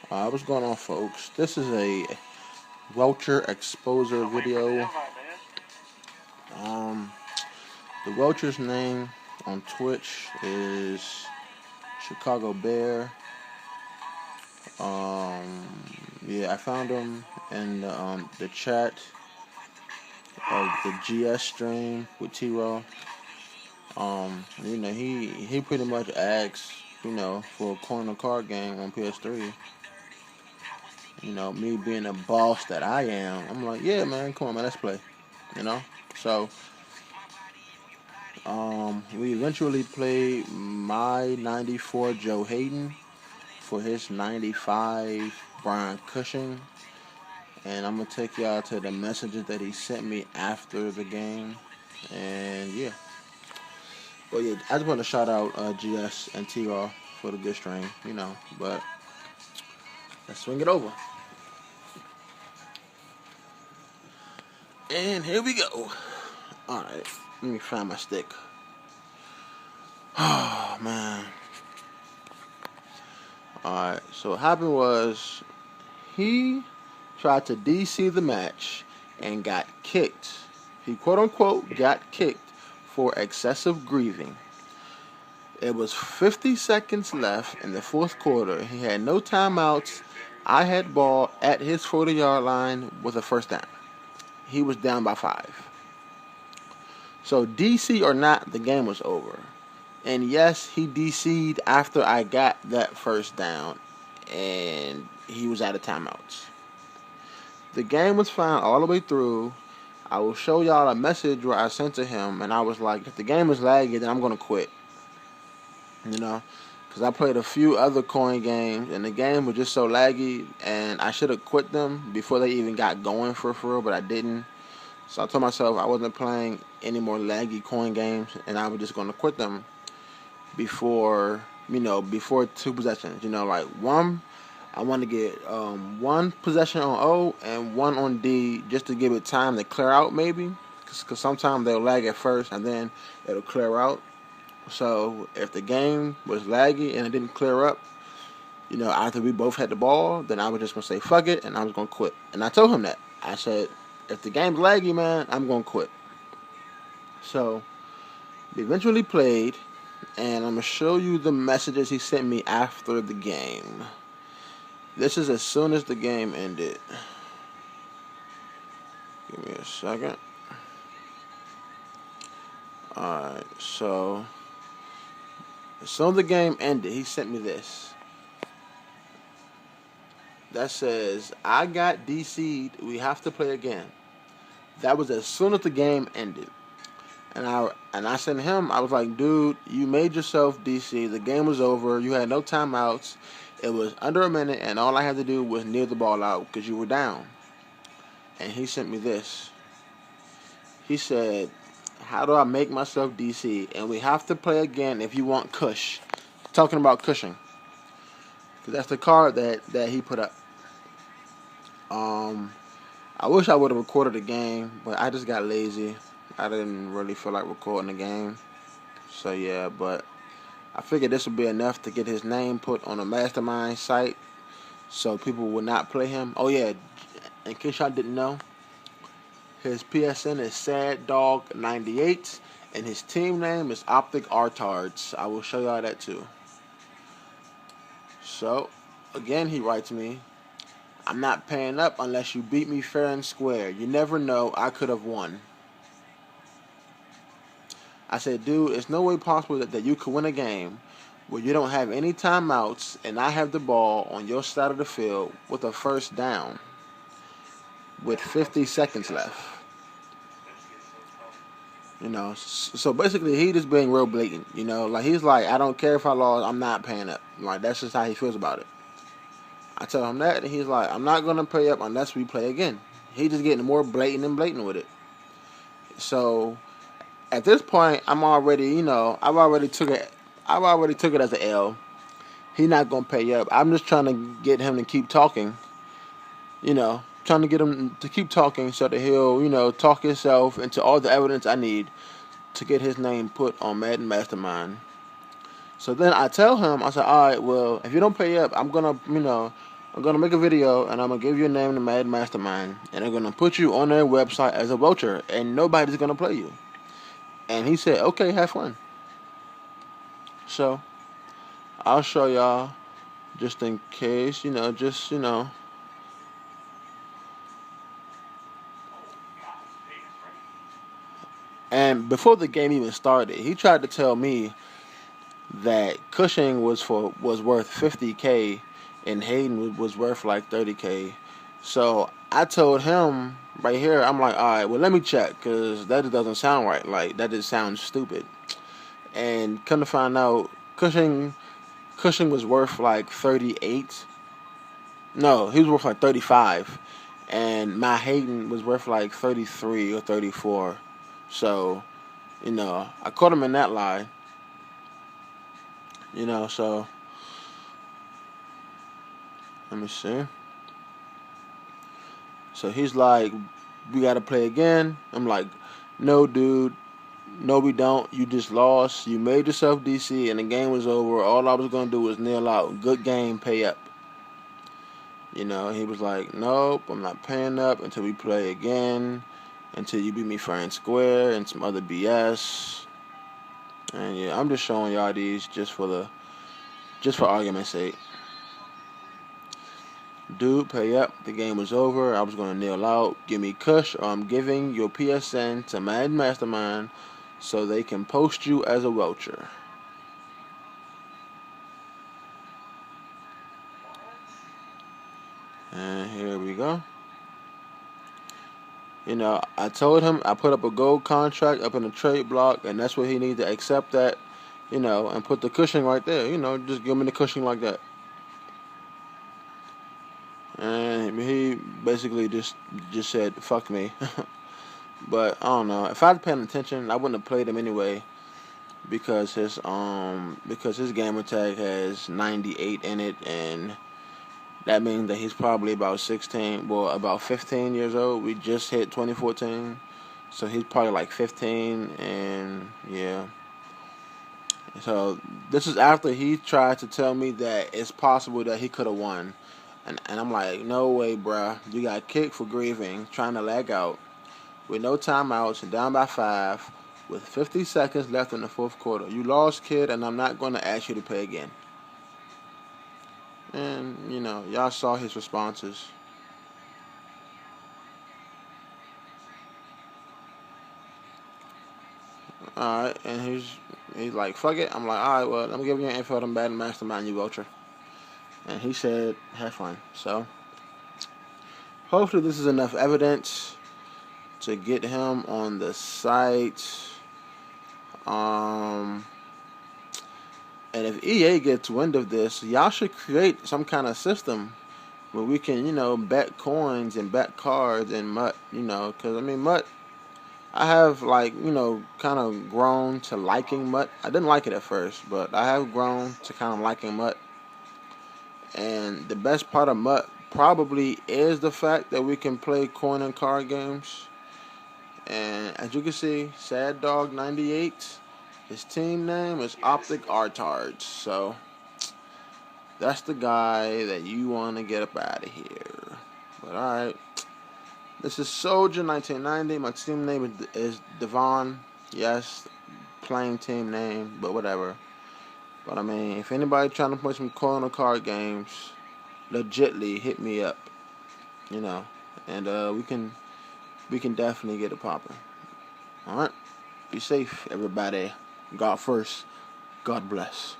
What's going on, folks? This is a Welcher exposure video. Um, the Welcher's name on Twitch is Chicago Bear. Yeah, I found him in the chat of the GS stream with T-Raw. He pretty much asks, for a corner card game on PS3. Me being a boss that I am, I'm like, yeah, man, come on, man, let's play. So we eventually played my 94 Joe Haden for his 95 Brian Cushing. And I'm going to take y'all to the messages that he sent me after the game. And yeah. But yeah, I just want to shout out GS and T-Raw for the good stream, But let's swing it over. And here we go. Alright, let me find my stick. Oh, man. Alright, so what happened was he tried to DC the match and got kicked. He quote-unquote got kicked for excessive grieving. It was 50 seconds left in the fourth quarter. He had no timeouts. I had ball at his 40-yard line with a first down. He was down by 5. So DC or not, the game was over. And yes, he DC'd after I got that first down, and he was out of timeouts. The game was fine all the way through. I will show y'all a message where I sent to him, and I was like, if the game is laggy, then I'm going to quit. Because I played a few other coin games, and the game was just so laggy, and I should have quit them before they even got going for real, but I didn't. So I told myself I wasn't playing any more laggy coin games, and I was just going to quit them before 2 possessions. Like one, I want to get one possession on O and one on D just to give it time to clear out maybe. Because sometimes they'll lag at first and then it'll clear out. So if the game was laggy and it didn't clear up, after we both had the ball, then I was just going to say fuck it and I was going to quit. And I told him that. I said, if the game's laggy, man, I'm going to quit. So we eventually played, and I'm going to show you the messages he sent me after the game. This is as soon as the game ended. Give me a second. Alright, so as soon as the game ended, he sent me this. That says, I got DC'd, we have to play again. That was as soon as the game ended. And I sent him, I was like, dude, you made yourself DC. The game was over. You had no timeouts. It was under a minute, and all I had to do was kneel the ball out because you were down. And he sent me this. He said, how do I make myself DC? And we have to play again if you want Cush. Talking about Cushing. Because that's the card that he put up. I wish I would have recorded the game, but I just got lazy. I didn't really feel like recording the game. So yeah, but I figured this would be enough to get his name put on a mastermind site so people would not play him. Oh yeah, in case y'all didn't know, his PSN is SadDog98 and his team name is opticrtards. I will show y'all that too. So, again, he writes me, I'm not paying up unless you beat me fair and square. You never know, I could have won. I said, dude, it's no way possible that you could win a game where you don't have any timeouts and I have the ball on your side of the field with a first down with 50 seconds left. So basically he just being real blatant, like he's like, I don't care if I lost, I'm not paying up. Like, that's just how he feels about it. I tell him that, and he's like, I'm not going to pay up unless we play again. He just getting more blatant and blatant with it. So at this point, I'm already, I've already took it as an L. He's not gonna pay up. I'm just trying to get him to keep talking. Trying to get him to keep talking so that he'll, talk himself into all the evidence I need to get his name put on Madden Mastermind. So then I tell him, I said, all right, well, if you don't pay up, I'm gonna I'm gonna make a video and I'm gonna give your name to Mad Mastermind, and I'm gonna put you on their website as a Welcher, and nobody's gonna play you. And he said, okay, have fun. So I'll show y'all, just in case, And before the game even started, he tried to tell me that cushing was worth 50K and haden was worth like 30K. So I told him right here, I'm like, all right, well, let me check, because that just doesn't sound right. Like, that just sounds stupid. And come to find out, cushing was worth like 38. No, he was worth like 35, and my haden was worth like 33 or 34. So, I caught him in that lie. So let me see. So he's like, we gotta play again. I'm like, no, dude. No, we don't. You just lost. You made yourself DC, and the game was over. All I was gonna do was kneel out. Good game, pay up. He was like, nope, I'm not paying up until we play again, until you beat me fair and square, and some other BS. And yeah, I'm just showing y'all these just for argument's sake. Dude, pay up. The game was over. I was gonna kneel out. Give me Kush, or I'm giving your PSN to Mad Mastermind so they can post you as a Welcher. And here we go. I told him I put up a gold contract up in the trade block, and that's what he needs to accept that, and put the cushing right there. Just give me the cushing like that. And he basically just said, fuck me. But I don't know. If I'd paying attention, I wouldn't have played him anyway, because his gamer tag has 98 in it, and that means that he's probably about 15 years old. We just hit 2014, so he's probably like 15, and yeah. So this is after he tried to tell me that it's possible that he could have won. And I'm like, no way, bruh. You got kicked for grieving, trying to lag out, with no timeouts, and down by 5, with 50 seconds left in the fourth quarter. You lost, kid, and I'm not going to ask you to play again. And, y'all saw his responses. Alright, and he's like, fuck it. I'm like, alright, well, I'm giving you an info to Bad Mastermind, you Welcher. And he said, have fun. So, hopefully this is enough evidence to get him on the site. And if EA gets wind of this, y'all should create some kind of system where we can, bet coins and bet cards and MUT, because, MUT, I have, kind of grown to liking MUT. I didn't like it at first, but I have grown to kind of liking MUT. And the best part of MUT probably is the fact that we can play coin and card games. And as you can see, Sad Dog 98, his team name is opticrtards. So that's the guy that you want to get up out of here. But alright, this is Soldier 1990. My team name is Devon. Yes, plain team name, but whatever. But if anybody trying to play some coin or card games, legitly hit me up, and we can definitely get it popping. All right, be safe, everybody. God first. God bless.